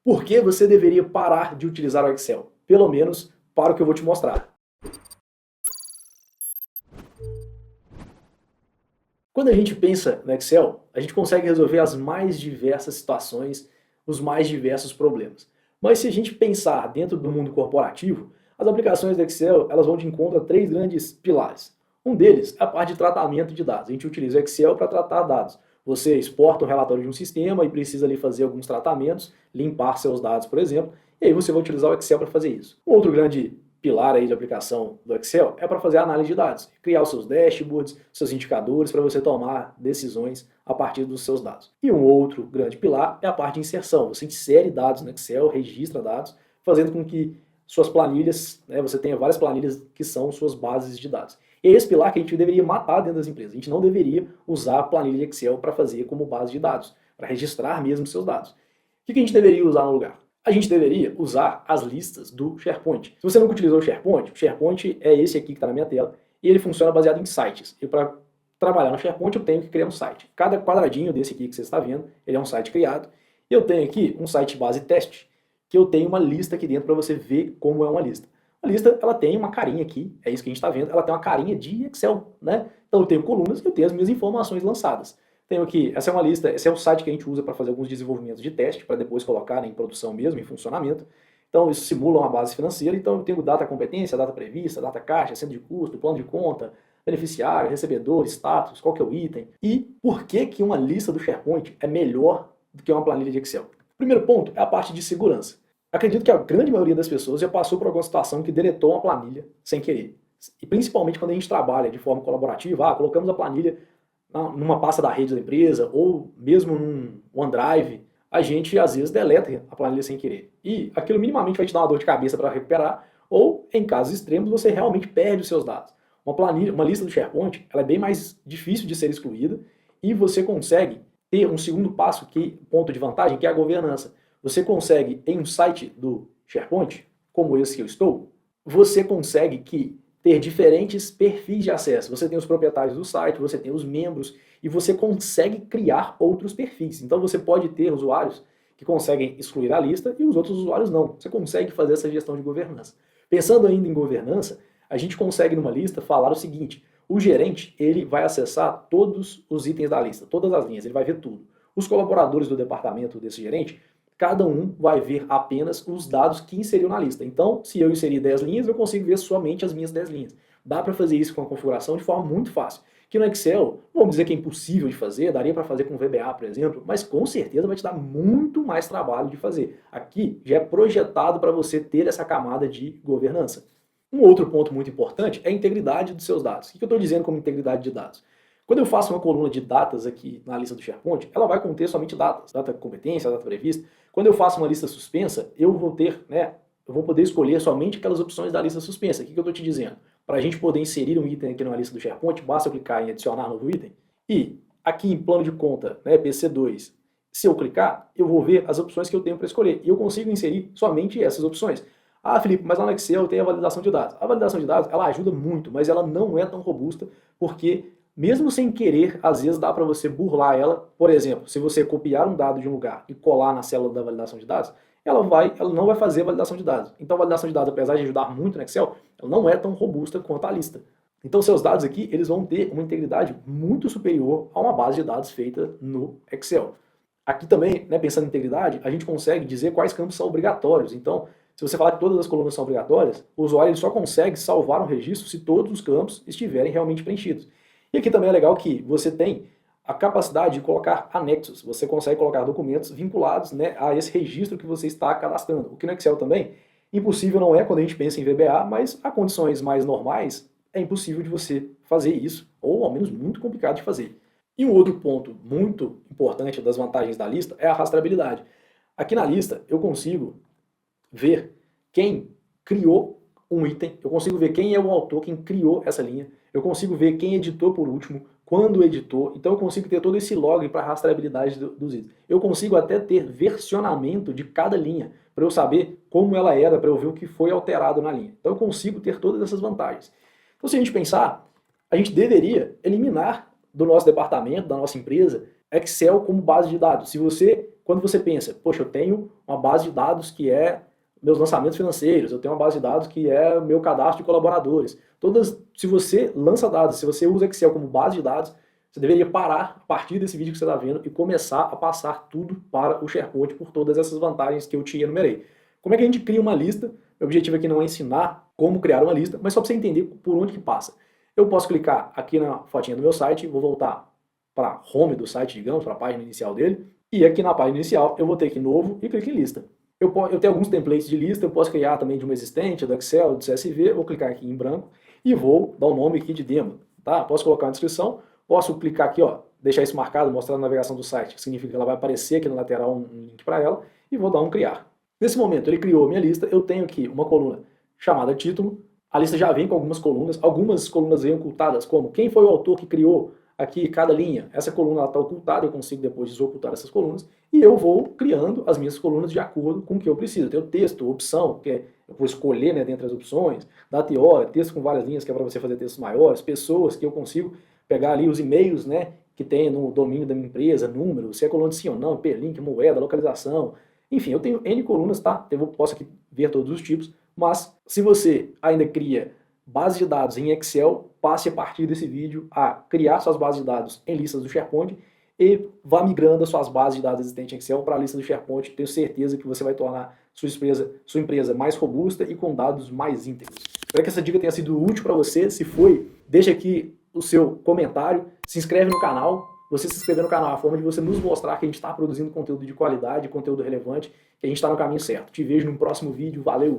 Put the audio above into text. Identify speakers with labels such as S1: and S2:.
S1: Por que você deveria parar de utilizar o Excel? Pelo menos para o que eu vou te mostrar. Quando a gente pensa no Excel, a gente consegue resolver as mais diversas situações, os mais diversos problemas. Mas se a gente pensar dentro do mundo corporativo, as aplicações do Excel elas vão de encontro a três grandes pilares. Um deles é a parte de tratamento de dados. A gente utiliza o Excel para tratar dados. Você exporta um relatório de um sistema e precisa ali fazer alguns tratamentos, limpar seus dados, por exemplo, e aí você vai utilizar o Excel para fazer isso. Um outro grande pilar aí de aplicação do Excel é para fazer a análise de dados, criar os seus dashboards, seus indicadores para você tomar decisões a partir dos seus dados. E um outro grande pilar é a parte de inserção. Você insere dados no Excel, registra dados, fazendo com que suas planilhas, você tenha várias planilhas que são suas bases de dados. E é esse pilar que a gente deveria matar dentro das empresas. A gente não deveria usar a planilha de Excel para fazer como base de dados, para registrar mesmo seus dados. O que a gente deveria usar no lugar? A gente deveria usar as listas do SharePoint. Se você nunca utilizou o SharePoint é esse aqui que está na minha tela, e ele funciona baseado em sites. E para trabalhar no SharePoint eu tenho que criar um site. Cada quadradinho desse aqui que você está vendo, ele é um site criado. E eu tenho aqui um site base teste, que eu tenho uma lista aqui dentro para você ver como é uma lista. A lista, ela tem uma carinha aqui, é isso que a gente está vendo, ela tem uma carinha de Excel, né? Então eu tenho colunas e eu tenho as minhas informações lançadas. Tenho aqui, essa é uma lista, esse é o site que a gente usa para fazer alguns desenvolvimentos de teste, para depois colocar em produção mesmo, em funcionamento. Então isso simula uma base financeira, então eu tenho data competência, data prevista, data caixa, centro de custo, plano de conta, beneficiário, recebedor, status, qual que é o item. E por que que uma lista do SharePoint é melhor do que uma planilha de Excel? O primeiro ponto é a parte de segurança. Acredito que a grande maioria das pessoas já passou por alguma situação que deletou uma planilha sem querer. E principalmente quando a gente trabalha de forma colaborativa, colocamos a planilha numa pasta da rede da empresa ou mesmo num OneDrive, a gente às vezes deleta a planilha sem querer. E aquilo minimamente vai te dar uma dor de cabeça para recuperar, ou em casos extremos você realmente perde os seus dados. Uma planilha, uma lista do SharePoint, ela é bem mais difícil de ser excluída e você consegue ter um segundo passo, ponto de vantagem, que é a governança. Você consegue, em um site do SharePoint, como esse que eu estou, você consegue ter diferentes perfis de acesso. Você tem os proprietários do site, você tem os membros, e você consegue criar outros perfis. Então você pode ter usuários que conseguem excluir a lista e os outros usuários não. Você consegue fazer essa gestão de governança. Pensando ainda em governança, a gente consegue numa lista falar o seguinte: o gerente ele vai acessar todos os itens da lista, todas as linhas, ele vai ver tudo. Os colaboradores do departamento desse gerente, cada um vai ver apenas os dados que inseriu na lista. Então, se eu inserir 10 linhas, eu consigo ver somente as minhas 10 linhas. Dá para fazer isso com a configuração de forma muito fácil. Que no Excel, vamos dizer que é impossível de fazer, daria para fazer com VBA, por exemplo, mas com certeza vai te dar muito mais trabalho de fazer. Aqui já é projetado para você ter essa camada de governança. Um outro ponto muito importante é a integridade dos seus dados. O que eu estou dizendo como integridade de dados? Quando eu faço uma coluna de datas aqui na lista do SharePoint, ela vai conter somente datas, data competência, data prevista. Quando eu faço uma lista suspensa, eu vou poder escolher somente aquelas opções da lista suspensa. O que eu estou te dizendo? Para a gente poder inserir um item aqui na lista do SharePoint, basta eu clicar em adicionar novo item. E aqui em plano de conta, PC2, se eu clicar, eu vou ver as opções que eu tenho para escolher. E eu consigo inserir somente essas opções. Ah, Felipe, mas lá no Excel tem a validação de dados. A validação de dados, ela ajuda muito, mas ela não é tão robusta, porque mesmo sem querer, às vezes dá para você burlar ela. Por exemplo, se você copiar um dado de um lugar e colar na célula da validação de dados, ela não vai fazer a validação de dados. Então a validação de dados, apesar de ajudar muito no Excel, ela não é tão robusta quanto a lista. Então seus dados aqui, eles vão ter uma integridade muito superior a uma base de dados feita no Excel. Aqui também, pensando em integridade, a gente consegue dizer quais campos são obrigatórios. Então, se você falar que todas as colunas são obrigatórias, o usuário ele só consegue salvar um registro se todos os campos estiverem realmente preenchidos. E aqui também é legal que você tem a capacidade de colocar anexos. Você consegue colocar documentos vinculados a esse registro que você está cadastrando. O que no Excel também, impossível não é quando a gente pensa em VBA, mas a condições mais normais é impossível de você fazer isso, ou ao menos muito complicado de fazer. E um outro ponto muito importante das vantagens da lista é a rastreabilidade. Aqui na lista eu consigo ver quem criou um item, eu consigo ver quem é o autor, quem criou essa linha, eu consigo ver quem editou por último, quando editou, então eu consigo ter todo esse log para rastreabilidade dos itens. Eu consigo até ter versionamento de cada linha, para eu saber como ela era, para eu ver o que foi alterado na linha. Então eu consigo ter todas essas vantagens. Então se a gente pensar, a gente deveria eliminar do nosso departamento, da nossa empresa, Excel como base de dados. Quando você pensa, poxa, eu tenho uma base de dados que é meus lançamentos financeiros, eu tenho uma base de dados que é meu cadastro de colaboradores. Se você lança dados, se você usa Excel como base de dados, você deveria parar a partir desse vídeo que você está vendo e começar a passar tudo para o SharePoint por todas essas vantagens que eu te enumerei. Como é que a gente cria uma lista? Meu objetivo aqui não é ensinar como criar uma lista, mas só para você entender por onde que passa. Eu posso clicar aqui na fotinha do meu site, vou voltar para a home do site, digamos, para a página inicial dele, e aqui na página inicial eu vou ter aqui novo e clico em lista. Eu tenho alguns templates de lista, eu posso criar também de uma existente, do Excel, do CSV, vou clicar aqui em branco e vou dar um nome aqui de demo, tá? Posso colocar na descrição, posso clicar aqui, ó, deixar isso marcado, mostrar na navegação do site, que significa que ela vai aparecer aqui na lateral um link para ela, e vou dar um criar. Nesse momento ele criou a minha lista, eu tenho aqui uma coluna chamada título, a lista já vem com algumas colunas vêm ocultadas, como quem foi o autor que criou aqui cada linha. Essa coluna está ocultada, eu consigo depois desocultar essas colunas, e eu vou criando as minhas colunas de acordo com o que eu preciso. Tem o texto, opção, que eu vou escolher, né, dentre as opções, data e hora, texto com várias linhas, que é para você fazer textos maiores, pessoas, que eu consigo pegar ali os e-mails, né, que tem no domínio da minha empresa, número, se é coluna de sim ou não, hiperlink, moeda, localização, enfim, eu tenho N colunas, tá? Eu posso aqui ver todos os tipos, mas se você ainda cria base de dados em Excel, passe a partir desse vídeo a criar suas bases de dados em listas do SharePoint e vá migrando as suas bases de dados existentes em Excel para a lista do SharePoint. Tenho certeza que você vai tornar sua empresa mais robusta e com dados mais íntegros. Espero que essa dica tenha sido útil para você. Se foi, deixa aqui o seu comentário, se inscreve no canal. Você se inscrever no canal é a forma de você nos mostrar que a gente está produzindo conteúdo de qualidade, conteúdo relevante, que a gente está no caminho certo. Te vejo no próximo vídeo. Valeu!